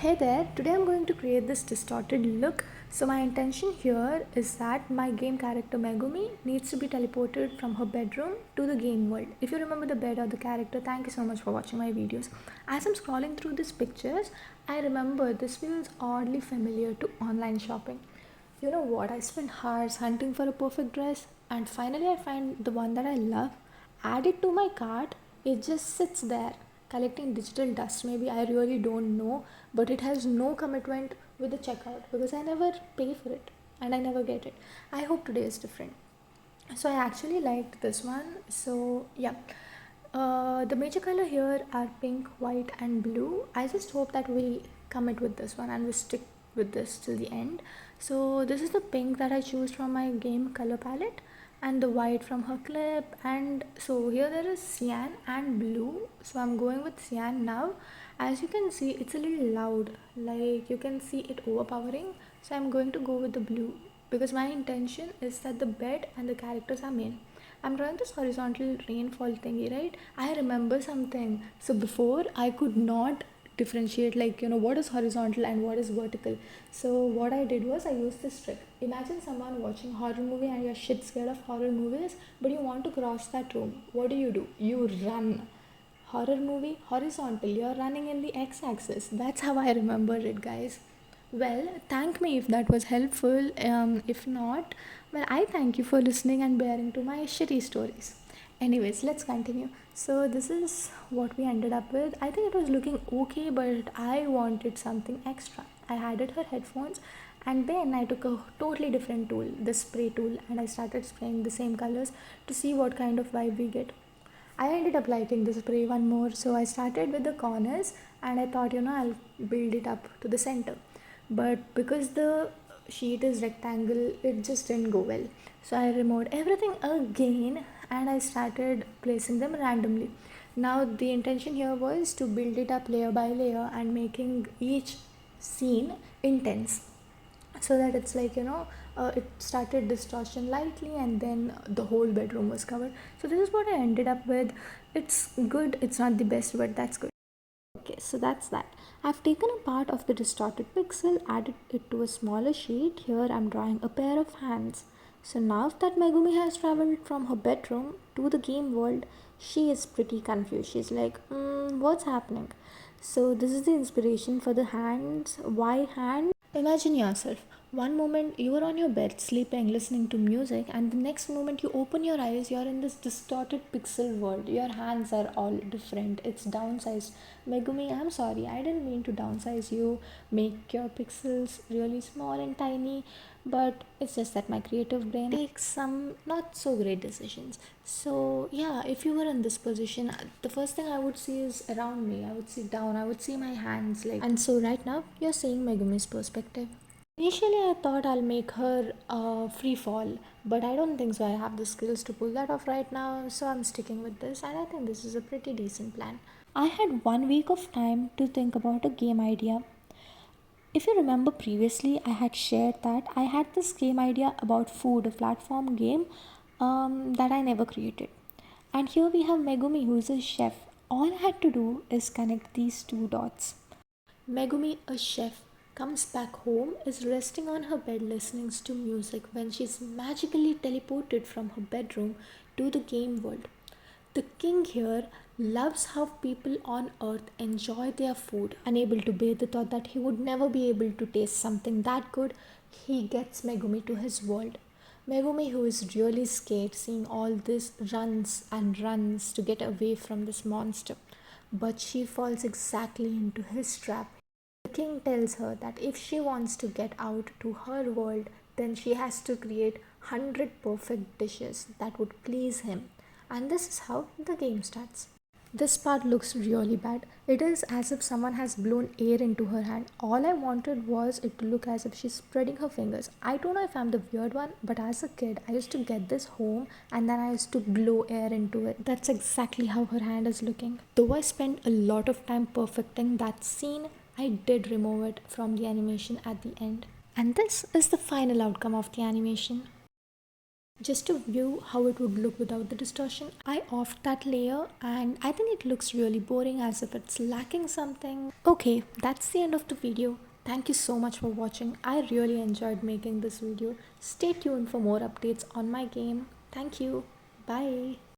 Hey there, today I'm going to create this distorted look. So my intention here is that my game character Megumi needs to be teleported from her bedroom to the game world. If you remember the bed or the character, thank you so much for watching my videos. As I'm scrolling through these pictures, I remember this feels oddly familiar to online shopping. You know what? I spent hours hunting for a perfect dress and finally I find the one that I love, add it to my cart, it just sits there collecting digital dust. Maybe I really don't know, but it has no commitment with the checkout because I never pay for it and I never get it. I hope today is different. So I actually liked this one. So yeah, the major color here are pink, white, and blue. I just hope that we commit with this one and we stick with this till the end. So this is the pink that I choose from my game color palette, and the white from her clip. And so here there is cyan and blue. So I'm going with cyan now. As you can see, it's a little loud. Like you can see it overpowering. So I'm going to go with the blue because my intention is that the bed and the characters are main. I'm drawing this horizontal rainfall thingy, right? I remember something. So before I could not differentiate what is horizontal and what is vertical. So what I did was I used this trick. Imagine someone watching horror movie and you're shit scared of horror movies, but you want to cross that room. What do? You run. Horror movie horizontal, you're running in the x-axis. That's how I remember it, guys. Well, thank me if that was helpful. If not, well, I thank you for listening and bearing to my shitty stories. Anyways, let's continue. So this is what we ended up with. I think it was looking okay, but I wanted something extra. I added her headphones and then I took a totally different tool, the spray tool, and I started spraying the same colors to see what kind of vibe we get. I ended up liking the spray one more, so I started with the corners and I thought, I'll build it up to the center. But because the sheet is rectangle, it just didn't go well. So I removed everything again and I started placing them randomly. Now the intention here was to build it up layer by layer and making each scene intense so that it's it started distortion lightly and then the whole bedroom was covered. So this is what I ended up with. It's good, it's not the best, but that's good. Okay, so that's that. I've taken a part of the distorted pixel, added it to a smaller sheet. Here I'm drawing a pair of hands. So now that Megumi has traveled from her bedroom to the game world, she is pretty confused. She's like, what's happening? So this is the inspiration for the hands. Why hands? Imagine yourself. One moment you are on your bed sleeping, listening to music, and the next moment you open your eyes, you're in this distorted pixel world. Your hands are all different. It's downsized. Megumi, I'm sorry, I didn't mean to downsize you, make your pixels really small and tiny, but it's just that my creative brain takes some not so great decisions. So, yeah, if you were in this position, the first thing I would see is around me. I would see down, I would see my hands like. And so, right now, you're seeing Megumi's perspective. Initially, I thought I'll make her free fall, but I don't think so. I have the skills to pull that off right now, so I'm sticking with this, and I think this is a pretty decent plan. I had 1 week of time to think about a game idea. If you remember previously, I had shared that I had this game idea about food, a platform game that I never created. And here we have Megumi, who is a chef. All I had to do is connect these two dots. Megumi, a chef, comes back home, is resting on her bed listening to music when she's magically teleported from her bedroom to the game world. The king here loves how people on earth enjoy their food. Unable to bear the thought that he would never be able to taste something that good, he gets Megumi to his world. Megumi, who is really scared seeing all this, runs and runs to get away from this monster. But she falls exactly into his trap. The king tells her that if she wants to get out to her world, then she has to create 100 perfect dishes that would please him. And this is how the game starts. This part looks really bad. It is as if someone has blown air into her hand. All I wanted was it to look as if she's spreading her fingers. I don't know if I'm the weird one, but as a kid, I used to get this home and then I used to blow air into it. That's exactly how her hand is looking. Though I spent a lot of time perfecting that scene, I did remove it from the animation at the end. And this is the final outcome of the animation. just to view how it would look without the distortion. I offed that layer and I think it looks really boring, as if it's lacking something. Okay, that's the end of the video. Thank you so much for watching. I really enjoyed making this video. Stay tuned for more updates on my game. Thank you. Bye.